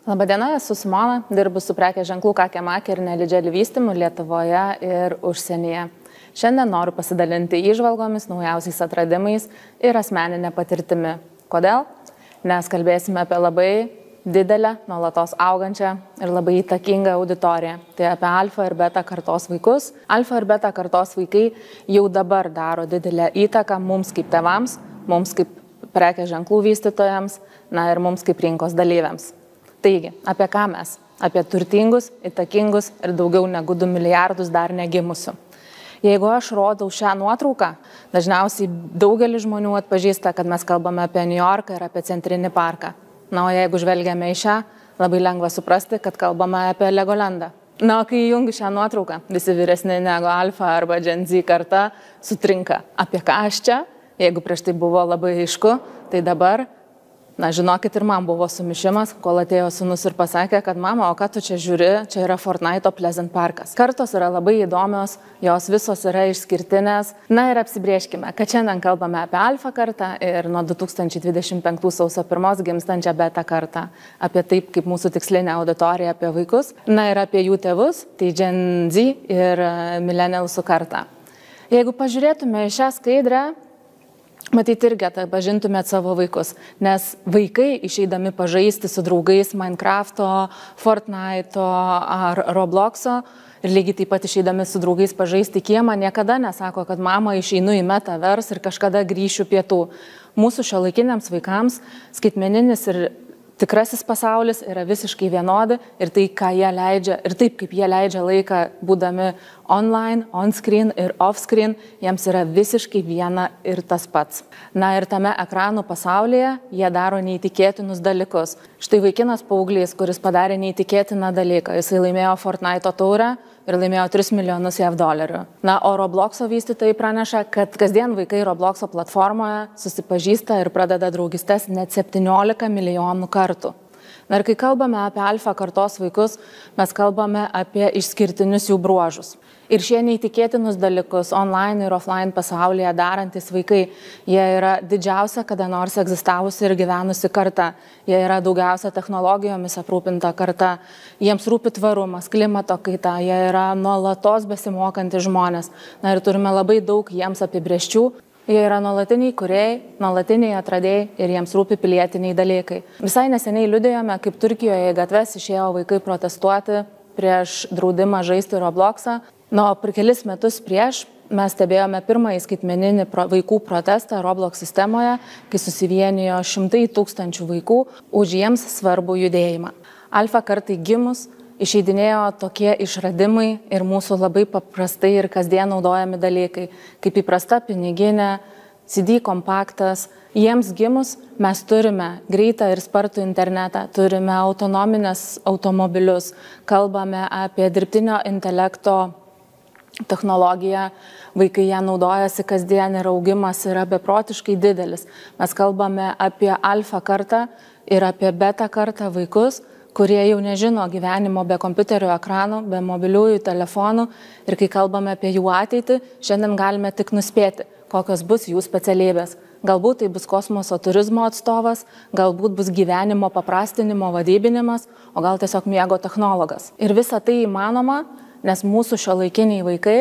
Labadiena, esu Simona, dirbu su prekės ženklų Kakemake ir Nelidželi vystymu Lietuvoje ir užsienyje. Šiandien noriu pasidalinti įžvalgomis, naujausiais atradimais ir asmeninė patirtimi. Kodėl? Nes kalbėsime apie labai didelę, nuolatos augančią ir labai įtakingą auditoriją. Tai apie alfa ir beta kartos vaikus. Alfa ir beta kartos vaikai jau dabar daro didelę įtaką mums kaip tėvams, mums kaip prekės ženklų vystytojams, ir mums kaip rinkos dalyviams. Taigi, apie ką mes? Apie turtingus, įtakingus ir daugiau negu 2 milijardus dar negimusių. Jeigu aš rodau šią nuotrauką, dažniausiai daugelis žmonių atpažįsta, kad mes kalbame apie New Yorką ir apie Centrinį parką. O jeigu žvelgiame į šią, labai lengva suprasti, kad kalbame apie Legolandą. Kai įjungiu šią nuotrauką, visi vyresni negu Alfa arba Gen Z karta sutrinka. Apie ką aš čia? Jeigu prieš tai buvo labai aišku, tai dabar žinokit, ir man buvo sumišimas, kol atėjo sūnus ir pasakė, kad mama, o ką tu čia žiūri, čia yra Fortnite'o Pleasant Parkas. Kartos yra labai įdomios, jos visos yra išskirtinės. Ir apsibrėžkime, kad šiandien kalbame apie alfa kartą ir nuo 2025 sausio 1 gimstančią beta kartą. Apie taip, kaip mūsų tikslinė auditorija apie vaikus. Ir apie jų tėvus, tai Gen Z ir millennialsų kartą. Jeigu pažiūrėtume į šią skaidrę, matyti irgi atpažintumėt savo vaikus, nes vaikai išeidami pažaisti su draugais Minecraft'o, Fortnite'o ar Roblox'o ir lygiai taip pat išeidami su draugais pažaisti kiemą niekada nesako, kad mama išeinu į metaverse ir kažkada grįšiu pietų. Mūsų šiuolaikiniams vaikams skaitmeninis ir tikrasis pasaulis yra visiškai vienodi ir tai, ką jie leidžia ir taip, kaip jie leidžia laiką būdami online, on-screen ir off-screen, jiems yra visiškai viena ir tas pats. Ir tame ekranų pasaulyje jie daro neįtikėtinus dalykus. Štai vaikinas paauglys, kuris padarė neįtikėtiną dalyką. Jisai laimėjo Fortnite'o taurę ir laimėjo 3 milijonus JAV dolerių. O Roblox'o vystytojai praneša, kad kasdien vaikai Roblox'o platformoje susipažįsta ir pradeda draugystes net 17 milijonų kartų. Ir kai kalbame apie alfa kartos vaikus, mes kalbame apie išskirtinius jų bruožus. Ir šie neįtikėtinus dalykus online ir offline pasaulyje darantis vaikai, jie yra didžiausia kada nors egzistavusi ir gyvenusi karta. Jie yra daugiausia technologijomis aprūpinta karta. Jiems rūpi tvarumas, klimato kaita, jie yra nuolatos besimokantys žmonės. Ir turime labai daug jiems apibrėžčių. Jie yra nuolatiniai kūrėjai, nuolatiniai atradėjai ir jiems rūpi pilietiniai dalykai. Visai neseniai liudėjome, kaip Turkijoje į gatves išėjo vaikai protestuoti prieš draudimą žaisti Roblox'ą. Per kelis metus prieš mes stebėjome pirmąjį skaitmeninį vaikų protestą Roblox sistemoje, kai susivienijo šimtai tūkstančių vaikų už jiems svarbų judėjimą. Alfa kartai gimus išeidinėjo tokie išradimai ir mūsų labai paprastai ir kasdien naudojami dalykai, kaip įprasta piniginė, CD kompaktas. Jiems gimus mes turime greitą ir spartų internetą, turime autonominės automobilius, kalbame apie dirbtinio intelekto technologiją, vaikai ją naudojasi kasdien ir augimas yra beprotiškai didelis. Mes kalbame apie alfa kartą ir apie beta kartą vaikus, kurie jau nežino gyvenimo be kompiuterio ekranų, be mobiliųjų telefonų ir kai kalbame apie jų ateitį, šiandien galime tik nuspėti, kokios bus jų specialybės. Galbūt tai bus kosmoso turizmo atstovas, galbūt bus gyvenimo paprastinimo vadybinimas, o gal tiesiog miego technologas. Ir visa tai įmanoma, nes mūsų šiuolaikiniai vaikai,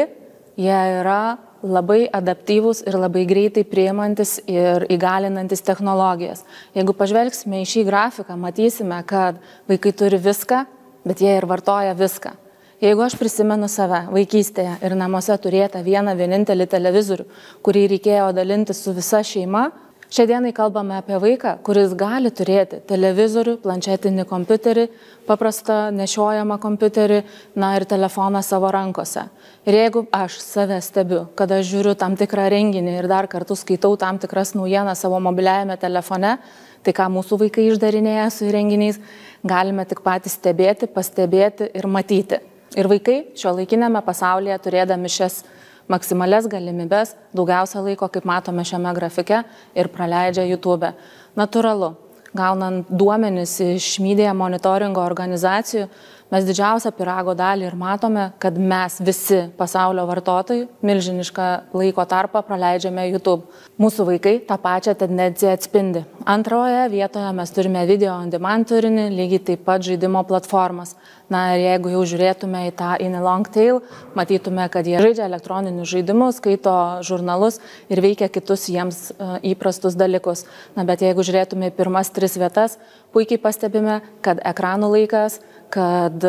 jie yra labai adaptyvūs ir labai greitai priimantis ir įgalinantis technologijas. Jeigu pažvelgsime į šį grafiką, matysime, kad vaikai turi viską, bet jie ir vartoja viską. Jeigu aš prisimenu save vaikystėje ir namuose turėtą vieną vienintelį televizorių, kurį reikėjo dalinti su visa šeima, šiandienai kalbame apie vaiką, kuris gali turėti televizorių, planšetinį kompiuterį, paprastą nešiojamą kompiuterį, ir telefoną savo rankose. Ir jeigu aš save stebiu, kad aš žiūriu tam tikrą renginį ir dar kartu skaitau tam tikras naujienas savo mobiliajame telefone, tai ką mūsų vaikai išdarinėja su renginiais, galime tik patys stebėti, pastebėti ir matyti. Ir vaikai šiuolaikinėme pasaulyje turėdami šias maksimalias galimybes, daugiausia laiko, kaip matome šiame grafike, ir praleidžia YouTube. Natūralu, gaunant duomenis iš media monitoringo organizacijų, Mes didžiausią pyrago dalį ir matome, kad mes visi pasaulio vartotojai milžinišką laiko tarpą praleidžiame YouTube. Mūsų vaikai tą pačią tendenciją atspindi. Antroje vietoje mes turime video on demand turinį, lygiai taip pat žaidimo platformas. Na ir jeigu jau žiūrėtume į tą in a long tail, matytume, kad jie žaidžia elektroninius žaidimus, skaito žurnalus ir veikia kitus jiems įprastus dalykus. Na bet jeigu žiūrėtume į pirmas 3 vietas, puikiai pastebime, kad ekranų laikas, kad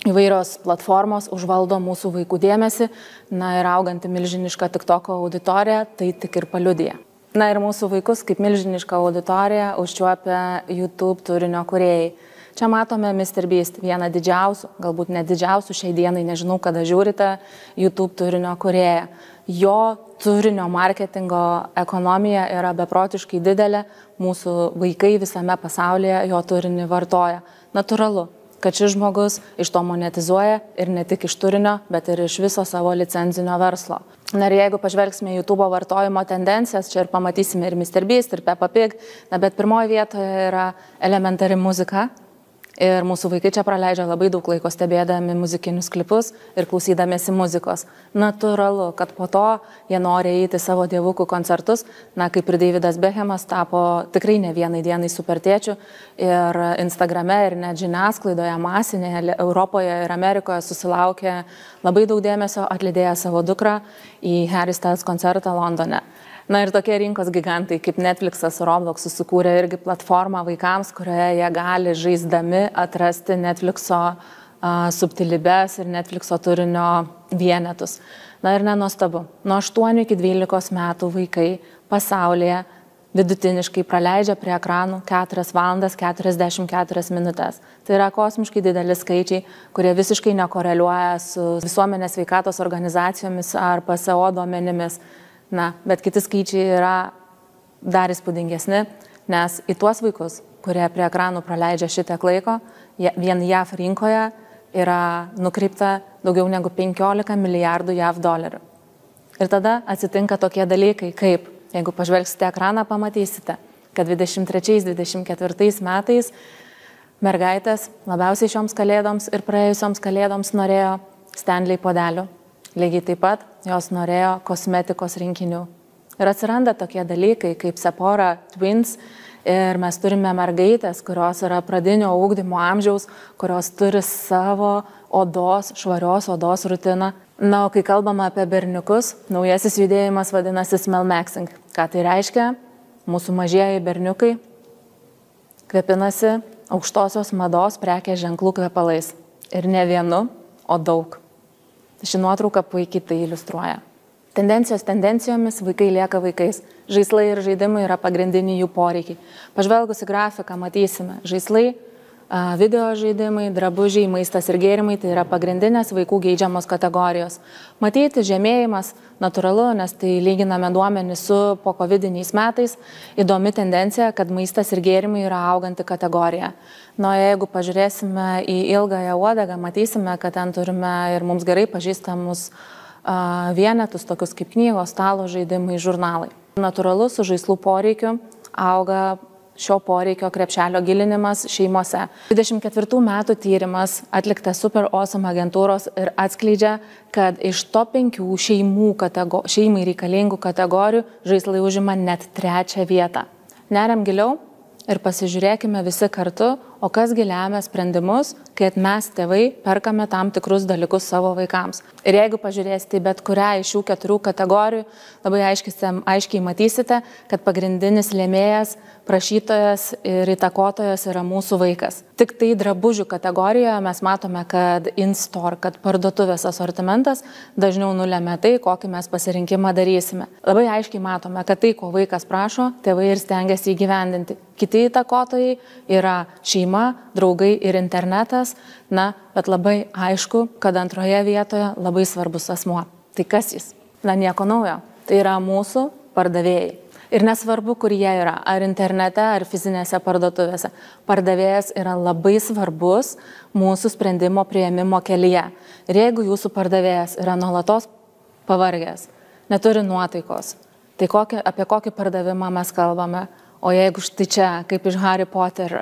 įvairios platformos užvaldo mūsų vaikų dėmesį, na ir auganti milžiniška TikToko auditorija, tai tik ir paliudija. Na ir mūsų vaikus kaip milžinišką auditoriją užčiuopia YouTube turinio kūrėjai. Čia matome MrBeast, vieną didžiausių, galbūt ne didžiausių šiai dienai, nežinau, kada žiūrite, YouTube turinio kūrėją. Jo turinio marketingo ekonomija yra beprotiškai didelė, mūsų vaikai visame pasaulyje jo turinį vartoja. Natūralu, kad šis žmogus iš to monetizuoja ir ne tik iš turinio, bet ir iš viso savo licenzinio verslo. Na ir jeigu pažvelgsime YouTube vartojimo tendencijas, čia ir pamatysime ir MrBeast, ir Peppa Pig, na bet pirmoje vietoje yra elementari muzika. Ir mūsų vaikai čia praleidžia labai daug laiko stebėdami muzikinius klipus ir klausydamiesi muzikos. Natūralu, kad po to jie nori eiti savo dievukų koncertus, na kaip ir Davidas Beckhamas tapo tikrai ne vienai dienai supertėčiu ir Instagrame ir net žiniasklaidoje masinėje Europoje ir Amerikoje susilaukė labai daug dėmesio atlydėję savo dukrą į Harry Styles koncertą Londone. Na ir tokie rinkos gigantai kaip Netflixas, Roblox susikūrė irgi platformą vaikams, kurioje jie gali žaisdami atrasti Netflixo subtilybes ir Netflixo turinio vienetus. Na ir nenuostabu, nuo 8 iki 12 metų vaikai pasaulyje vidutiniškai praleidžia prie ekranų 4 valandas 44 minutės. Tai yra kosmiškai dideli skaičiai, kurie visiškai nekoreliuoja su visuomenės sveikatos organizacijomis ar PSO duomenimis. Na, bet kiti skaičiai yra dar įspūdingesni, nes į tuos vaikus, kurie prie ekranų praleidžia šitiek laiko, vien JAV rinkoje yra nukreipta daugiau negu 15 milijardų JAV dolerių. Ir tada atsitinka tokie dalykai, kaip, jeigu pažvelgsite ekraną, pamatysite, kad 23-24 metais mergaitės labiausiai šioms kalėdoms ir praėjusioms kalėdoms norėjo Stanley puodelių. Lygiai taip pat jos norėjo kosmetikos rinkinių. Ir atsiranda tokie dalykai kaip Sephora Twins ir mes turime mergaitės, kurios yra pradinio ugdymo amžiaus, kurios turi savo odos, švarios odos rutiną. Na, o kai kalbame apie berniukus, naujasis judėjimas vadinasi smell maxing. Ką tai reiškia? Mūsų mažieji berniukai kvepinasi aukštosios mados prekės ženklų kvepalais. Ir ne vienu, o daug. Ši nuotrauka puikiai tai iliustruoja. Tendencijos tendencijomis, vaikai lieka vaikais. Žaislai ir žaidimai yra pagrindiniai jų poreikiai. Pažvelgus į grafiką matysime žaislai, video žaidimai, drabužiai, maistas ir gėrimai, tai yra pagrindinės vaikų geidžiamos kategorijos. Matyti žemėjimas natūralu, nes tai lyginame duomenį su po covidiniais metais. Įdomi tendencija, kad maistas ir gėrimai yra auganti kategorija. Na, jeigu pažiūrėsime į ilgąją uodegą, matysime, kad ten turime ir mums gerai pažįstamus vienetus, tokius kaip knygos, stalo žaidimai, žurnalai. Natūralu, su žaislų poreikiu auga šio poreikio krepšelio gilinimas šeimose. 24 metų tyrimas atliktas Super Awesome agentūros ir atskleidžia, kad iš top 5 šeimai reikalingų kategorijų žaislai užima net 3 vietą. Neriam giliau ir pasižiūrėkime visi kartu, o kasgi lemia sprendimus, kai mes tėvai perkame tam tikrus dalykus savo vaikams. Ir jeigu pažiūrėsite bet kurią iš šių 4 kategorijų, labai aiškiai matysite, kad pagrindinis lėmėjas, prašytojas ir įtakotojas yra mūsų vaikas. Tik tai drabužių kategorijoje mes matome, kad in-store, kad parduotuvės asortimentas dažniau nulemia tai, kokį mes pasirinkimą darysime. Labai aiškiai matome, kad tai, ko vaikas prašo, tėvai ir stengiasi įgyvendinti. Kiti įtakotojai yra šeima, draugai ir internetas, na, bet labai aišku, kad antroje vietoje labai svarbus asmuo. Tai kas jis? Na, nieko naujo. Tai yra mūsų pardavėjai. Ir nesvarbu, kur jie yra, ar internete, ar fizinėse parduotuvėse. Pardavėjas yra labai svarbus mūsų sprendimo priėmimo kelyje. Ir jeigu jūsų pardavėjas yra nuolatos pavargęs, neturi nuotaikos, tai apie kokį pardavimą mes kalbame? O jeigu štai čia, kaip iš Harry Potter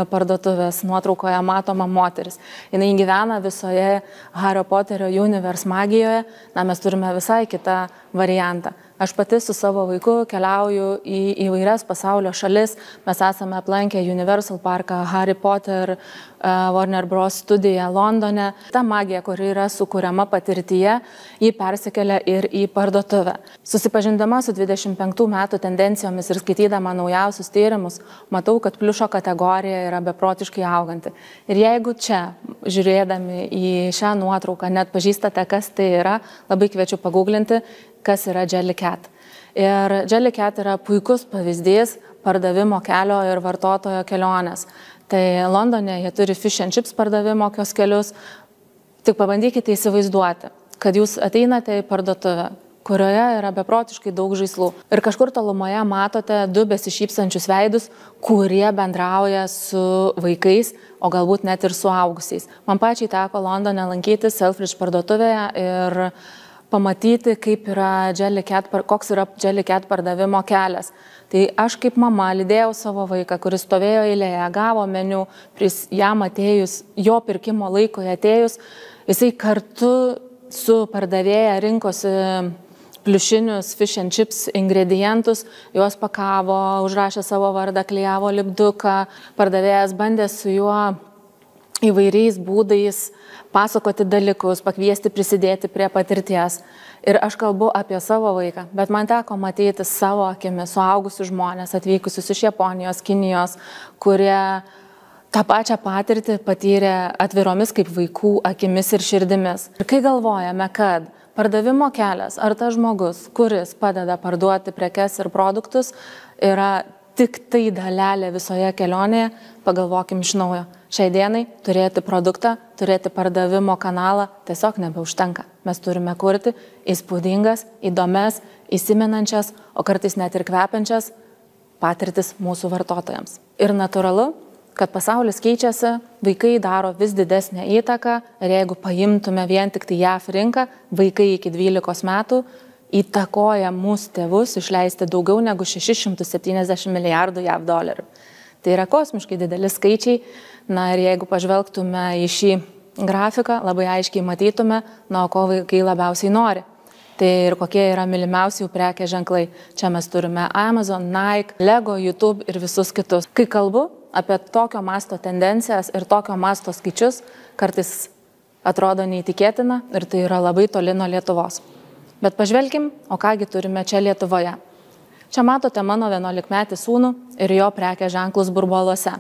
parduotuvės nuotraukoje matoma moteris, jinai gyvena visoje Harry Potterio universe magijoje, mes turime visai kitą variantą. Aš pati su savo vaiku keliauju į įvairias pasaulio šalis. Mes esame aplankę Universal parką, Harry Potter, Warner Bros. Studiją Londone. Ta magija, kuri yra sukuriama patirtyje, ji persikelia ir į parduotuvę. Susipažindama su 25 metų tendencijomis ir skaitydama naujausius tyrimus, matau, kad pliušo kategorija yra beprotiškai auganti. Ir jeigu čia, žiūrėdami į šią nuotrauką, net pažįstate, kas tai yra, labai kviečiu paguglinti, kas yra Jellycat. Ir Jellycat yra puikus pavyzdys pardavimo kelio ir vartotojo kelionės. Tai Londone jie turi fish and chips pardavimo kioskelius. Tik pabandykite įsivaizduoti, kad jūs ateinate į parduotuvę, kurioje yra beprotiškai daug žaislų. Ir kažkur tolumoje matote 2 besišypsančius veidus, kurie bendrauja su vaikais, o galbūt net ir suaugusiais. Man pačiai teko Londone lankytis Selfridge parduotuvėje ir pamatyti, kaip yra Jellycat, koks yra Jellycat pardavimo kelias. Tai aš kaip mama lydėjau savo vaiką, kuris stovėjo eilėje, gavo meniu, jam atėjus, jo pirkimo laikoje atėjus, jisai kartu su pardavėja rinkosi pliušinius fish and chips ingredientus, juos pakavo, užrašė savo vardą, klijavo lipduką, pardavėjas bandė su juo įvairiais būdais pasakoti dalykus, pakviesti prisidėti prie patirties. Ir aš kalbu apie savo vaiką, bet man teko matyti savo akimis suaugusius žmonės atvykusius iš Japonijos, Kinijos, kurie tą pačią patirtį patyrė atviromis kaip vaikų akimis ir širdimis. Ir kai galvojame, kad pardavimo kelias ar tas žmogus, kuris padeda parduoti prekes ir produktus, yra tik tai dalelė visoje kelionėje, pagalvokim iš naujo. Šiai dienai turėti produktą, turėti pardavimo kanalą tiesiog nebeužtenka. Mes turime kurti įspūdingas, įdomias, įsimenančias, o kartais net ir kvepiančias patirtis mūsų vartotojams. Ir natūralu, kad pasaulis keičiasi, vaikai daro vis didesnę įtaką ir jeigu paimtume vien tik tai JAV rinką, vaikai iki 12 metų įtakoja mūsų tėvus išleisti daugiau negu 670 milijardų JAV dolerių. Tai yra kosmiškai dideli skaičiai. Na ir jeigu pažvelgtume į šį grafiką, labai aiškiai matytume, ko vaikai labiausiai nori. Tai ir kokie yra mylimiausi jų prekės ženklai. Čia mes turime Amazon, Nike, Lego, YouTube ir visus kitus. Kai kalbu apie tokio masto tendencijas ir tokio masto skaičius, kartais atrodo neįtikėtina ir tai yra labai toli nuo Lietuvos. Bet pažvelkim, o kągi turime čia Lietuvoje. Čia matote mano 11-metį sūnų ir jo prekės ženklus burbuluose.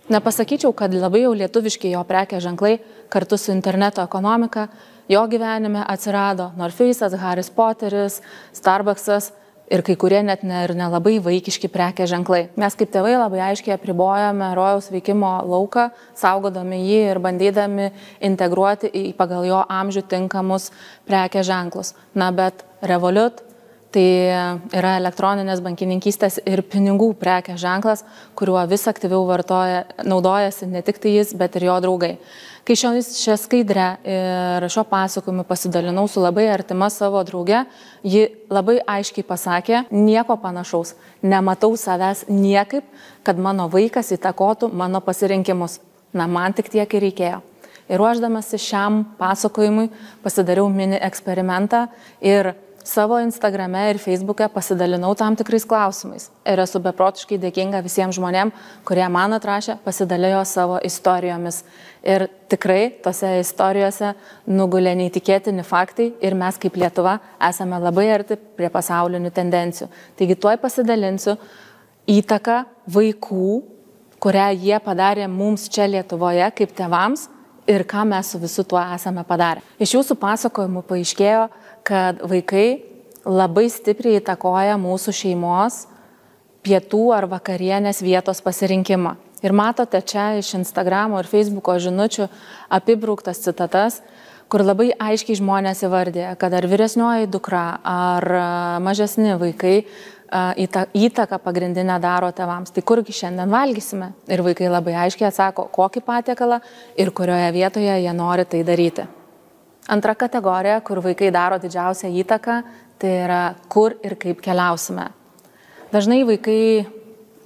Nepasakyčiau, kad labai jau lietuviški jo prekės ženklai kartu su interneto ekonomika jo gyvenime atsirado North Face'as, Harry Potteris, Starbucks'as ir kai kurie net ir nelabai vaikiški prekės ženklai. Mes kaip tėvai labai aiškiai apribojame rojaus veikimo lauką, saugodami jį ir bandydami integruoti į pagal jo amžių tinkamus prekės ženklus. Na, bet Revolut tai yra elektroninės bankininkystės ir pinigų prekės ženklas, kuriuo vis aktyviau naudojasi ne tik tai jis, bet ir jo draugai. Kai šią skaidrę ir šio pasakojimu pasidalinau su labai artima savo drauge, ji labai aiškiai pasakė, nieko panašaus, nematau savęs niekaip, kad mano vaikas įtakotų mano pasirinkimus. Na, man tik tiek ir reikėjo. Ir ruošdamasi šiam pasakojimui pasidariau mini eksperimentą ir savo Instagrame ir Facebook'e pasidalinau tam tikrais klausimais. Ir esu beprotiškai dėkinga visiems žmonėm, kurie man atrašė, pasidalijo savo istorijomis. Ir tikrai tose istorijose nugulė neįtikėtini faktai ir mes kaip Lietuva esame labai arti prie pasaulinių tendencijų. Taigi tuoj pasidalinsiu įtaką vaikų, kurią jie padarė mums čia Lietuvoje kaip tėvams ir ką mes su visu tuo esame padarę. Iš jūsų pasakojimų paaiškėjo, kad vaikai labai stipriai įtakoja mūsų šeimos pietų ar vakarienės vietos pasirinkimą. Ir matote čia iš Instagramo ir Facebooko žinučių apibrauktas citatas, kur labai aiškiai žmonės įvardė, kad ar vyresnioji dukra, ar mažesni vaikai įtaką pagrindinę daro tėvams. Tai kurgi šiandien valgysime? Ir vaikai labai aiškiai atsako, kokį patiekalą ir kurioje vietoje jie nori tai daryti. Antra kategorija, kur vaikai daro didžiausią įtaką, tai yra kur ir kaip keliausime. Dažnai vaikai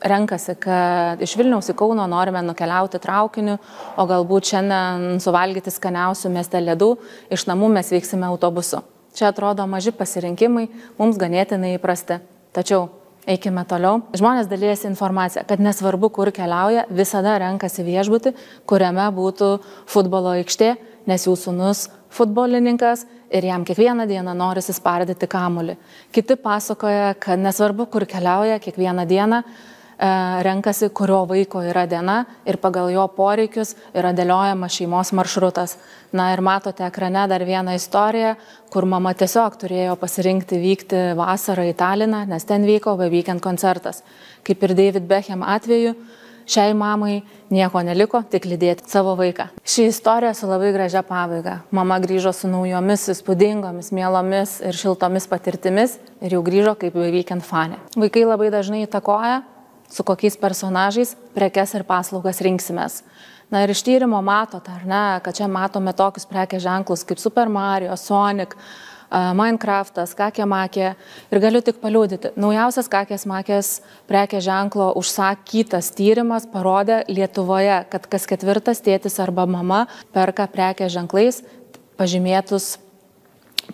renkasi, kad iš Vilniaus į Kauno norime nukeliauti traukiniu, o galbūt šiandien suvalgyti skaniausių mieste ledų, iš namų mes vyksime autobusu. Čia atrodo maži pasirinkimai, mums ganėtinai įprasti. Tačiau eikime toliau. Žmonės dalyjasi informaciją, kad nesvarbu, kur keliauja, visada renkasi viešbutį, kuriame būtų futbolo aikštė, nes jų sūnus futbolininkas ir jam kiekvieną dieną norisi spardyti kamuolį. Kiti pasakoja, kad nesvarbu, kur keliauja, kiekvieną dieną renkasi, kurio vaiko yra diena ir pagal jo poreikius yra dėliojamas šeimos maršrutas. Na ir matote ekrane dar vieną istoriją, kur mama tiesiog turėjo pasirinkti vykti vasarą į Taliną, nes ten vyko bevykiant koncertas. Kaip ir David Beckham atveju, šiai mamai nieko neliko, tik lydėti savo vaiką. Ši istorija su labai gražia pabaiga. Mama grįžo su naujomis, įspūdingomis, mielomis ir šiltomis patirtimis ir jau grįžo kaip bevykiant fanė. Vaikai labai dažnai įtakoja, su kokiais personažais prekes ir paslaugas rinksimės. Na ir iš tyrimo matote, ar ne, kad čia matome tokius prekės ženklus kaip Super Mario, Sonic, Minecraftas, Kakė Makė ir galiu tik paliudyti. Naujausias Kakės Makės prekės ženklo užsakytas tyrimas parodė Lietuvoje, kad kas ketvirtas tėtis arba mama perka prekės ženklais pažymėtus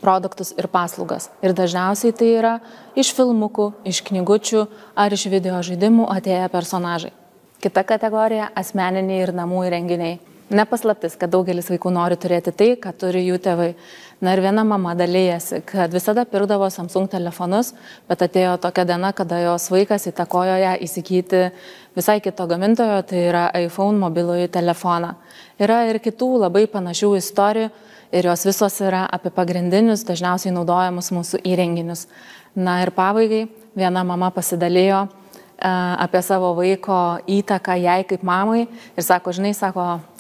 produktus ir paslaugas. Ir dažniausiai tai yra iš filmukų, iš knygučių ar iš video žaidimų atėję personažai. Kita kategorija – asmeniniai ir namų įrenginiai. Nepaslaptis, kad daugelis vaikų nori turėti tai, ką turi jų tėvai. Na ir viena mama dalyjasi, kad visada pirkdavo Samsung telefonus, bet atėjo tokia diena, kada jos vaikas įtakojo ją įsigyti visai kito gamintojo, tai yra iPhone mobilųjį telefoną. Yra ir kitų labai panašių istorijų ir jos visos yra apie pagrindinius, dažniausiai naudojamus mūsų įrenginius. Na ir pabaigai viena mama pasidalijo apie savo vaiko įtaką jai kaip mamai ir sako, žinai,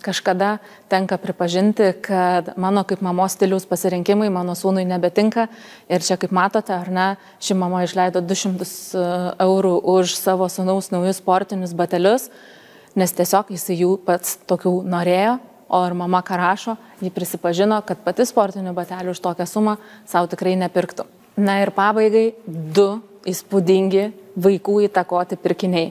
kažkada tenka pripažinti, kad mano kaip mamos stiliaus pasirinkimai mano sūnui nebetinka ir čia kaip matote, ar ne, ši mama išleido 200 eurų už savo sūnaus naujus sportinius batelius, nes tiesiog jis jų pats tokių norėjo, o ir mama ką rašo, ji prisipažino, kad pati sportinių batelių už tokią sumą savo tikrai nepirktų. Na ir pabaigai 2 įspūdingi vaikų įtakoti pirkiniai.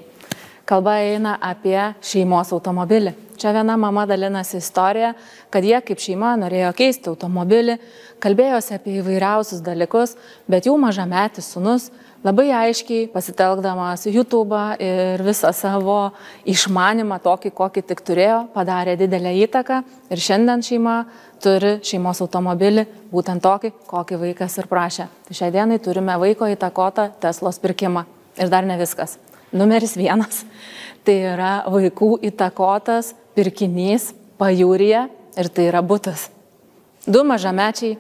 Kalba eina apie šeimos automobilį. Čia viena mama dalinasi istoriją, kad jie kaip šeima norėjo keisti automobilį, kalbėjosi apie įvairiausius dalykus, bet jų mažametis sūnus labai aiškiai pasitelkdamas YouTube'ą ir visą savo išmanimą tokį, kokį tik turėjo, padarė didelę įtaką ir šiandien šeima turi šeimos automobilį, būtent tokį, kokį vaikas ir prašė. Tai šiai dienai turime vaiko įtakotą Teslos pirkimą. Ir dar ne viskas. Numeris 1. Tai yra vaikų įtakotas pirkinys pajūryje ir tai yra butas. 2 mažamečiai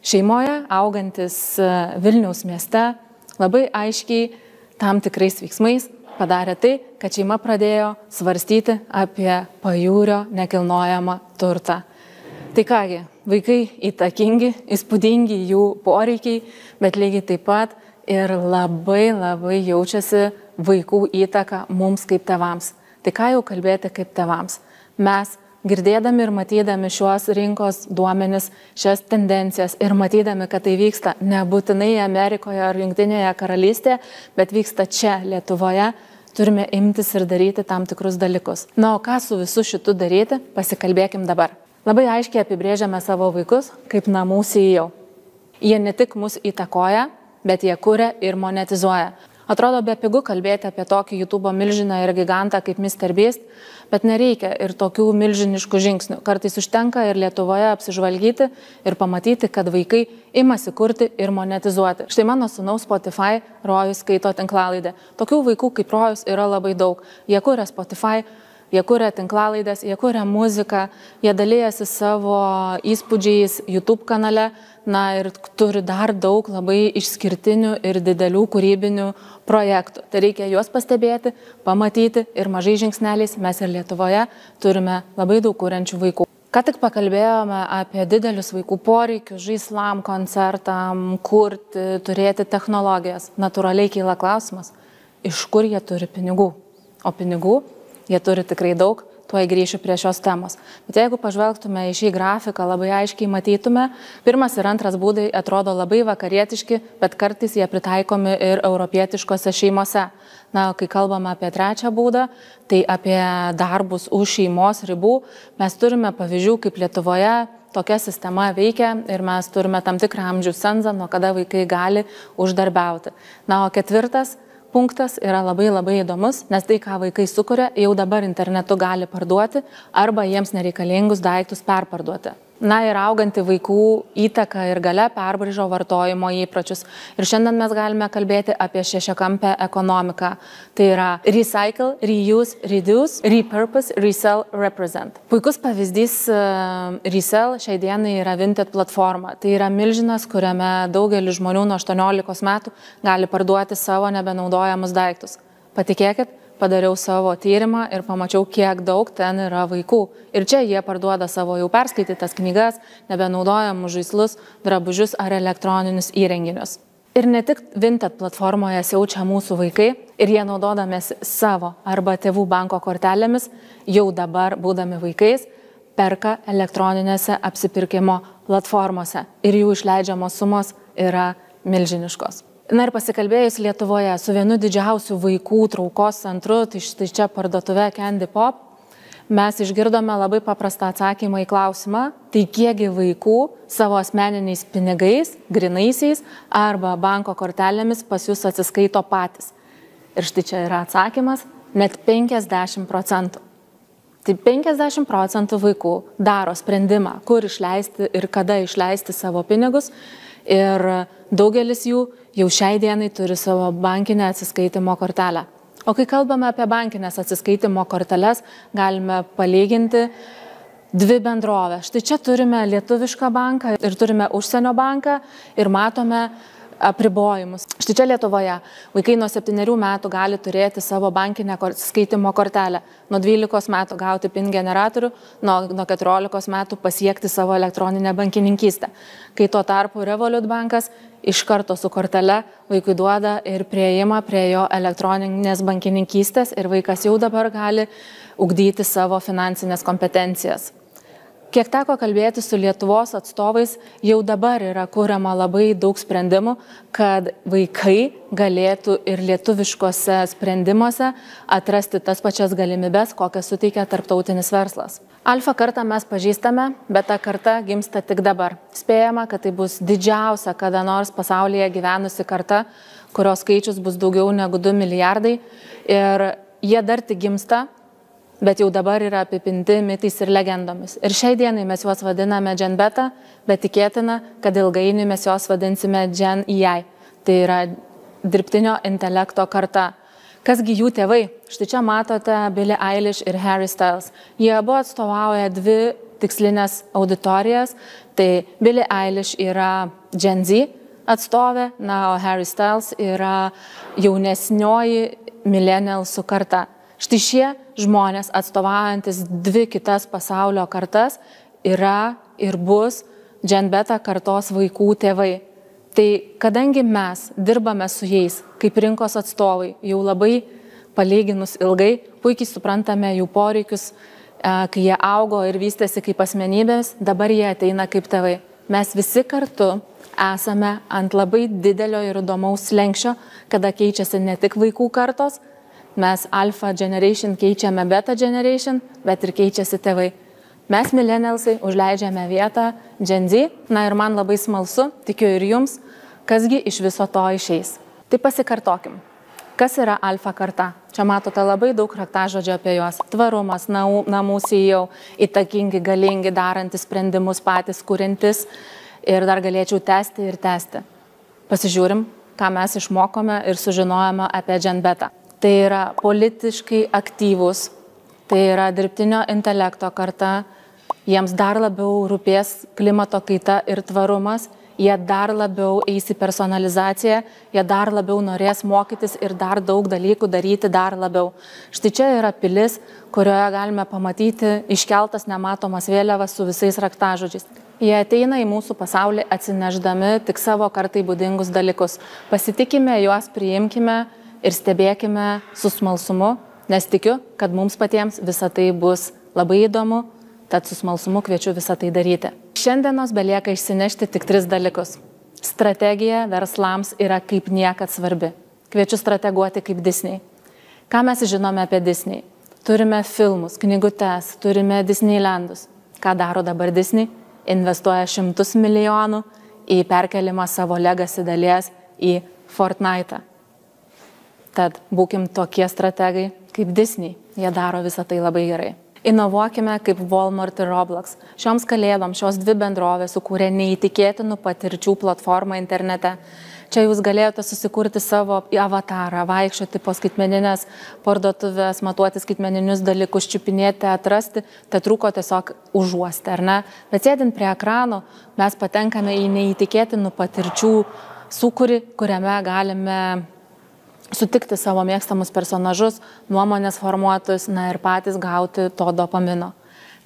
šeimoje augantis Vilniaus mieste labai aiškiai tam tikrais veiksmais padarė tai, kad šeima pradėjo svarstyti apie pajūrio nekilnojamą turtą. Tai kągi, vaikai įtakingi, įspūdingi jų poreikiai, bet lygiai taip pat ir labai jaučiasi vaikų įtaka mums kaip tėvams. Tai ką jau kalbėti kaip tėvams? Mes, girdėdami ir matydami šiuos rinkos duomenis, šias tendencijas ir matydami, kad tai vyksta nebūtinai Amerikoje ar Jungtinėje karalystėje, bet vyksta čia, Lietuvoje, turime imtis ir daryti tam tikrus dalykus. Na, o ką su visu šitu daryti, pasikalbėkim dabar. Labai aiškiai apibrėžiame savo vaikus kaip namų CEO. Jie ne tik mus įtakoja, bet jie kuria ir monetizuoja. Atrodo bepigu kalbėti apie tokį YouTube milžiną ir gigantą kaip MrBeast, bet nereikia ir tokių milžiniškų žingsnių. Kartais užtenka ir Lietuvoje apsižvalgyti ir pamatyti, kad vaikai imasi kurti ir monetizuoti. Štai mano sūnaus Spotify Rojus skaito tinklalaidę. Tokių vaikų kaip Rojus yra labai daug. Jie kuria Spotify, jie kuria tinklalaidės, jie kuria muziką, jie dalyjasi savo įspūdžiais YouTube kanale, na ir turi dar daug labai išskirtinių ir didelių kūrybinių projektų. Tai reikia juos pastebėti, pamatyti ir mažai žingsneliais mes ir Lietuvoje turime labai daug kuriančių vaikų. Ką tik pakalbėjome apie didelius vaikų poreikius, žaislam, koncertam, kurti, turėti technologijas. Natūraliai kyla klausimas, iš kur jie turi pinigų. O pinigų jie turi tikrai daug, tuoj grįšiu prie šios temos. Bet jeigu pažvelgtume į šį grafiką, labai aiškiai matytume, pirmas ir antras būdai atrodo labai vakarietiški, bet kartais jie pritaikomi ir europietiškose šeimose. Na, kai kalbame apie trečią būdą, tai apie darbus už šeimos ribų, mes turime pavyzdžių, kaip Lietuvoje tokia sistema veikia ir mes turime tam tikrą amžių cenzą, nuo kada vaikai gali uždarbiauti. Na, o ketvirtas punktas yra labai įdomus, nes tai, ką vaikai sukuria, jau dabar internetu gali parduoti arba jiems nereikalingus daiktus perparduoti. Na ir auganti vaikų įtaka ir galia perbraižo vartojimo įpročius. Ir šiandien mes galime kalbėti apie šešiakampę ekonomiką. Tai yra recycle, reuse, reduce, repurpose, resell, represent. Puikus pavyzdys resell šiai dienai yra Vinted platforma. Tai yra milžinas, kuriame daugelis žmonių nuo 18 metų gali parduoti savo nebenaudojamus daiktus. Patikėkit, padariau savo tyrimą ir pamačiau, kiek daug ten yra vaikų. Ir čia jie parduoda savo jau perskaitytas knygas, nebenaudojamus žaislus, drabužius ar elektroninius įrenginius. Ir ne tik Vinted platformoje siaučia mūsų vaikai ir jie naudodamėsi savo arba tėvų banko kortelėmis, jau dabar, būdami vaikais, perka elektroninėse apsipirkimo platformose ir jų išleidžiamos sumos yra milžiniškos. Na ir pasikalbėjus Lietuvoje su vienu didžiausių vaikų traukos centru, tai štai čia parduotuve Candy Pop, mes išgirdome labai paprastą atsakymą į klausimą, tai kiekgi vaikų savo asmeniniais pinigais, grinaisiais arba banko kortelėmis pas jūs atsiskaito patys. Ir štai čia yra atsakymas, net 50%. Tai 50% vaikų daro sprendimą, kur išleisti ir kada išleisti savo pinigus. Ir daugelis jų jau šiai dienai turi savo bankinę atsiskaitimo kortelę. O kai kalbame apie bankinės atsiskaitimo korteles, galime palyginti dvi bendrovės. Štai čia turime lietuvišką banką ir turime užsienio banką ir matome apribojimus. Štai čia Lietuvoje vaikai nuo 7 metų gali turėti savo bankinę atsiskaitimo kortelę, nuo 12 metų gauti PIN generatorių, nuo 14 metų pasiekti savo elektroninę bankininkystę. Kai tuo tarpu Revolut bankas iš karto su kortele vaikui duoda ir prieimą prie jo elektroninės bankininkystės ir vaikas jau dabar gali ugdyti savo finansinės kompetencijas. Kiek teko kalbėti su Lietuvos atstovais, jau dabar yra kuriama labai daug sprendimų, kad vaikai galėtų ir lietuviškose sprendimuose atrasti tas pačias galimybes, kokias suteikia tarptautinis verslas. Alfa kartą mes pažįstame, bet ta karta gimsta tik dabar. Spėjama, kad tai bus didžiausia kada nors pasaulyje gyvenusi karta, kurios skaičius bus daugiau negu 2 milijardai. Ir jie dar tik gimsta, bet jau dabar yra apipinti mitais ir legendomis. Ir šiai dienai mes juos vadiname Gen Beta, bet tikėtina, kad ilgainiui mes juos vadinsime Gen AI. Tai yra dirbtinio intelekto karta. Kasgi jų tėvai? Štai čia matote Billie Eilish ir Harry Styles. Jie abu atstovauja dvi tikslinės auditorijas. Tai Billie Eilish yra Gen Z atstovė, na, o Harry Styles yra jaunesnioji millennialsų karta. Štai šie žmonės atstovaujantis dvi kitas pasaulio kartas yra ir bus Gen Beta kartos vaikų tėvai. Tai kadangi mes dirbame su jais kaip rinkos atstovai jau labai palyginus ilgai, puikiai suprantame jų poreikius, kai jie augo ir vystėsi kaip asmenybės, dabar jie ateina kaip tėvai. Mes visi kartu esame ant labai didelio ir įdomaus slenksčio, kada keičiasi ne tik vaikų kartos, mes Alpha Generation keičiame Beta Generation, bet ir keičiasi tėvai. Mes millennialsai užleidžiame vietą Gen Z, na ir man labai smalsu, tikiu ir jums, kasgi iš viso to išeis. Tai pasikartokim. Kas yra Alfa karta? Čia matote labai daug raktažodžių apie juos. Tvarumas, namų CEO, įtakingi, galingi, darantys sprendimus patys, kuriantis ir dar galėčiau tęsti ir tęsti. Pasižiūrim, ką mes išmokome ir sužinojame apie Gen Beta. Tai yra politiškai aktyvūs, tai yra dirbtinio intelekto karta, jiems dar labiau rūpės klimato kaita ir tvarumas, jie dar labiau eis į personalizaciją, jie dar labiau norės mokytis ir dar daug dalykų daryti dar labiau. Štai čia yra pilis, kurioje galime pamatyti iškeltas nematomas vėliavas su visais raktažodžiais. Jie ateina į mūsų pasaulį atsineždami tik savo kartai būdingus dalykus. Pasitikime juos, priimkime ir stebėkime su smalsumu, nes tikiu, kad mums patiems visa tai bus Labai įdomu, tad su smalsumu kviečiu visą tai daryti. Šiandienos belieka išsinešti tik 3 dalykus. Strategija verslams yra kaip niekad svarbi. Kviečiu strateguoti kaip Disney. Ką mes žinome apie Disney? Turime filmus, knygutes, turime Disneylandus. Ką daro dabar Disney? Investuoja šimtus milijonų į perkelimą savo legacy dalies į Fortnite'ą. Tad būkim tokie strategai kaip Disney. Jie daro visą tai labai gerai. Inovuokime kaip Walmart ir Roblox. Šioms kalėdoms šios 2 bendrovės sukūrė neįtikėtinų patirčių platformą internete. Čia jūs galėjote susikurti savo avatarą, vaikščioti po skaitmeninės parduotuvės, matuoti skaitmeninius dalykus, čiupinėti, atrasti, tai trūko tiesiog užuosti, ar ne? Bet sėdint prie ekrano, mes patenkame į neįtikėtinų patirčių sūkurį, kuriame galime sutikti savo mėgstamus personažus, nuomonės formuotus, na ir patys gauti to dopamino.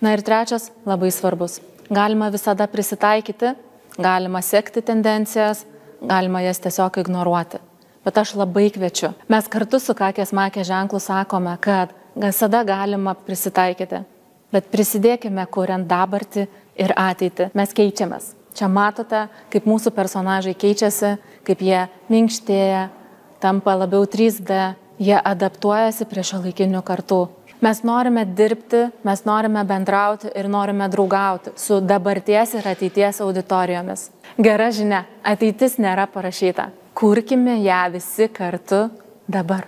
Na ir trečias, labai svarbus. Galima visada prisitaikyti, galima sekti tendencijas, galima jas tiesiog ignoruoti. Bet aš labai kviečiu. Mes kartu su Kakės Makės ženklu sakome, kad visada galima prisitaikyti. Bet prisidėkime, kuriant dabartį ir ateitį. Mes keičiamės. Čia matote, kaip mūsų personažai keičiasi, kaip jie minkštėja, tampa labiau 3D, jie adaptuojasi prie šiuolaikinių kartų. Mes norime dirbti, mes norime bendrauti ir norime draugauti su dabarties ir ateities auditorijomis. Gera žinia, ateitis nėra parašyta. Kurkime ją visi kartu dabar.